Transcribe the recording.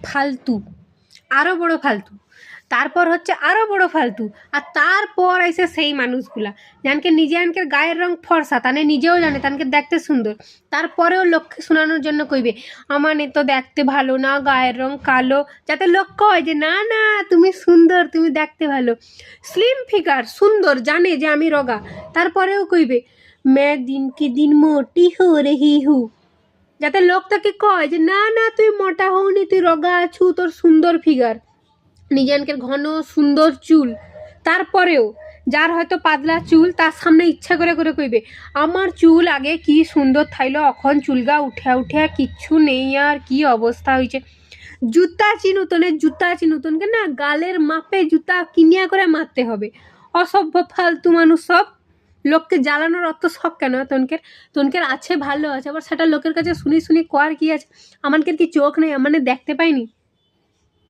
ফালতু, আরও বড় ফালতু, তারপর হচ্ছে আরও বড় ফালতু, আর তারপর এসে সেই মানুষগুলা জানকে নিজে আনকের গায়ের রং ফর্সা, তানে নিজেও জানে তানকে দেখতে সুন্দর, তারপরেও লোককে শোনানোর জন্য কইবে আমার নে তো দেখতে ভালো না, গায়ের রং কালো, যাতে লোক কয় যে না না তুমি সুন্দর, তুমি দেখতে ভালো, স্লিম ফিগার সুন্দর, জানে যে আমি রোগা, তারপরেও কইবে মে দিন কি দিন মোটি হো রেহি হু, যাতে লোক তাকে কয় যে না না তুই মোটা হওনি, তুই রোগা আছু, তোর সুন্দর ফিগার, নিজেনকের ঘন সুন্দর চুল, তারপরেও যার হয়তো পাতলা চুল তার সামনে ইচ্ছা করে করে কইবে আমার চুল আগে কি সুন্দর থাইলো, এখন চুলগা উঠে উঠে কিচ্ছু নেই, আর কি অবস্থা হয়েছে, জুতা চিনুতনের জুতা চিনুতনকে না গালের মাপে জুতা কিনিয়া করে মারতে হবে, অসভ্য ফালতু মানুষ সব, লোককে জ্বালানোর অত শখ কেন তনকের, তনকের আছে ভালো আছে, আবার সেটা লোকের কাছে শুনি শুনি কর কি আছে, আমানকের কি চোখ নেই, মানে দেখতে পাইনি।